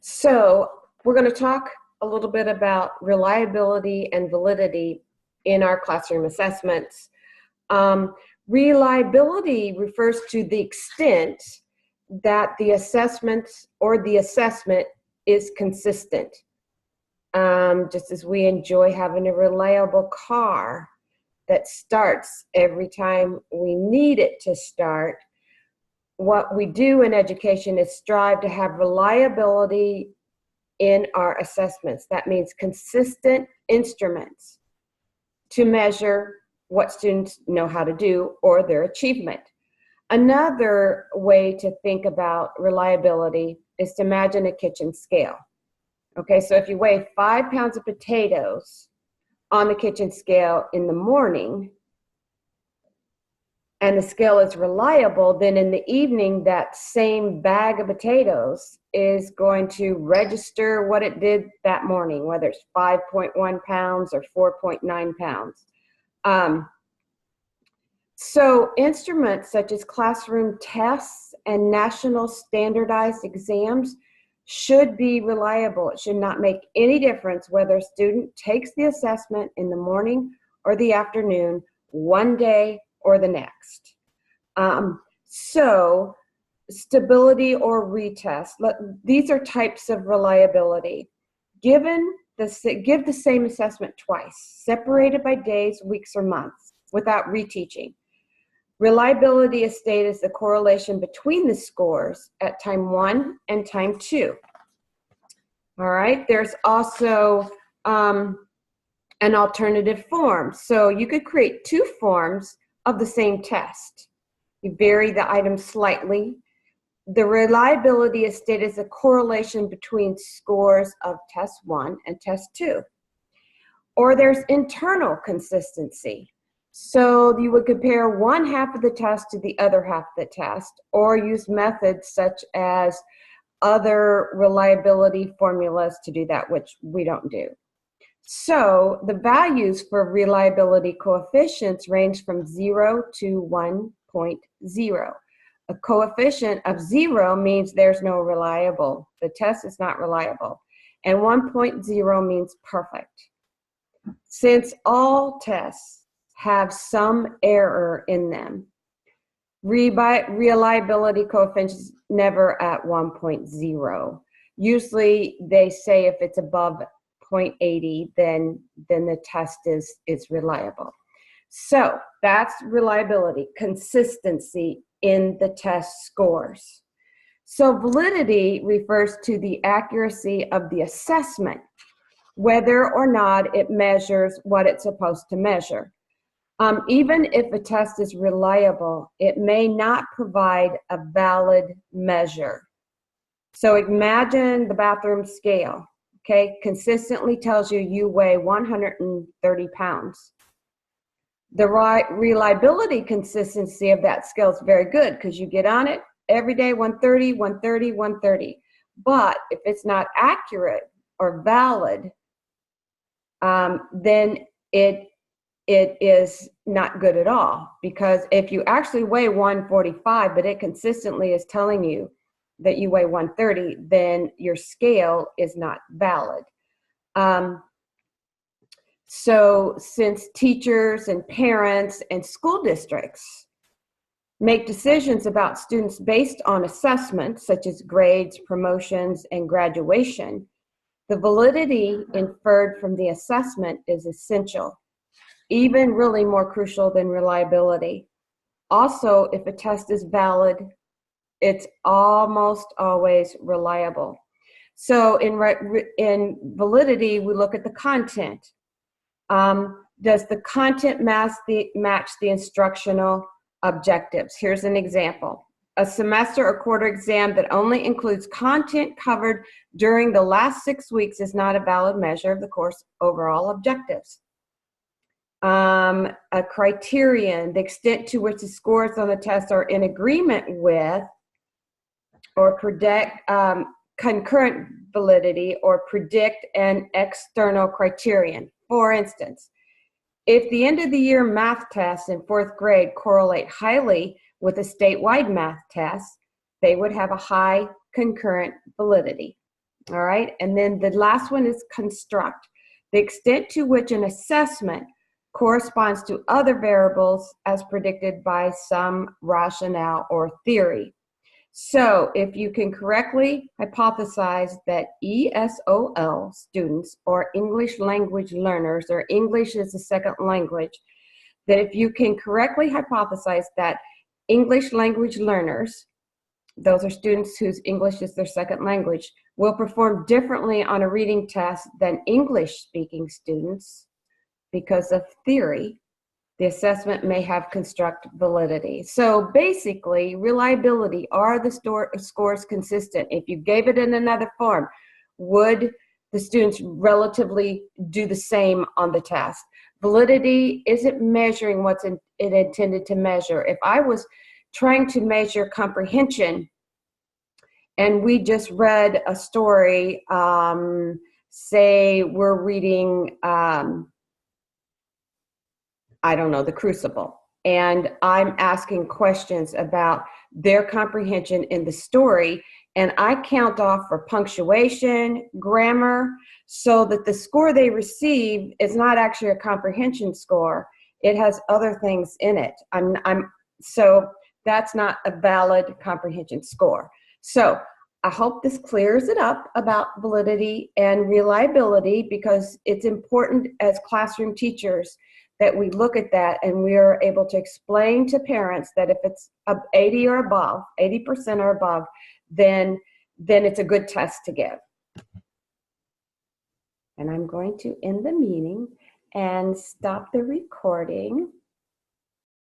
So we're going to talk a little bit about reliability and validity in our classroom assessments. Reliability refers to the extent that the assessments or the assessment is consistent. Just as we enjoy having a reliable car that starts every time we need it to start, what we do in education is strive to have reliability in our assessments. That means consistent instruments to measure what students know how to do or their achievement. Another way to think about reliability is to imagine a kitchen scale. Okay, so if you weigh 5 pounds of potatoes on the kitchen scale in the morning, and the scale is reliable, then in the evening, that same bag of potatoes is going to register what it did that morning, whether it's 5.1 pounds or 4.9 pounds. So instruments such as classroom tests and national standardized exams should be reliable. It should not make any difference whether a student takes the assessment in the morning or the afternoon, one day or the next. So stability or retest, these are types of reliability. Give the same assessment twice, separated by days, weeks, or months, without reteaching. Reliability is stated as the correlation between the scores at time 1 and time 2. All right, there's also an alternative form. So you could create 2 forms of the same test. You vary the items slightly. The reliability is stated as a correlation between scores of test 1 and test 2. Or there's internal consistency. So you would compare one half of the test to the other half of the test, or use methods such as other reliability formulas to do that, which we don't do. So the values for reliability coefficients range from 0 to 1.0. A coefficient of 0 means there's no reliable. The test is not reliable. And 1.0 means perfect. Since all tests have some error in them, reliability coefficients never at 1.0. Usually they say if it's above 0.80, then the test is reliable. So that's reliability, consistency in the test scores. So validity refers to the accuracy of the assessment, whether or not it measures what it's supposed to measure. Even if a test is reliable, it may not provide a valid measure. So imagine the bathroom scale, okay, consistently tells you weigh 130 pounds. The reliability consistency of that scale is very good because you get on it every day, 130, 130, 130. But if it's not accurate or valid, then it is not good at all, because if you actually weigh 145 but it consistently is telling you that you weigh 130, then your scale is not valid. So since teachers and parents and school districts make decisions about students based on assessments such as grades, promotions, and graduation, the validity inferred from the assessment is essential, even really more crucial than reliability. Also, if a test is valid, it's almost always reliable. So in validity, we look at the content. Does the content match the instructional objectives? Here's an example. A semester or quarter exam that only includes content covered during the last 6 weeks is not a valid measure of the course overall objectives. A criterion, the extent to which the scores on the test are in agreement with or predict concurrent validity or predict an external criterion. For instance, if the end of the year math tests in 4th grade correlate highly with a statewide math test, they would have a high concurrent validity. All right. And then the last one is construct. The extent to which an assessment corresponds to other variables as predicted by some rationale or theory. So if you can correctly hypothesize that ESOL students or English language learners, or English as a second language, that if you can correctly hypothesize that English language learners, those are students whose English is their second language, will perform differently on a reading test than English-speaking students because of theory, the assessment may have construct validity. So basically, reliability, are the scores consistent? If you gave it in another form, would the students relatively do the same on the test? Validity, is it measuring what's it intended to measure? If I was trying to measure comprehension and we just read a story, say we're reading, I don't know, The Crucible, and I'm asking questions about their comprehension in the story, and I count off for punctuation, grammar, so that the score they receive is not actually a comprehension score. It has other things in it. So that's not a valid comprehension score. So I hope this clears it up about validity and reliability, because it's important as classroom teachers that we look at that and we are able to explain to parents that if it's 80 or above, 80% or above, then it's a good test to give. And I'm going to end the meeting and stop the recording.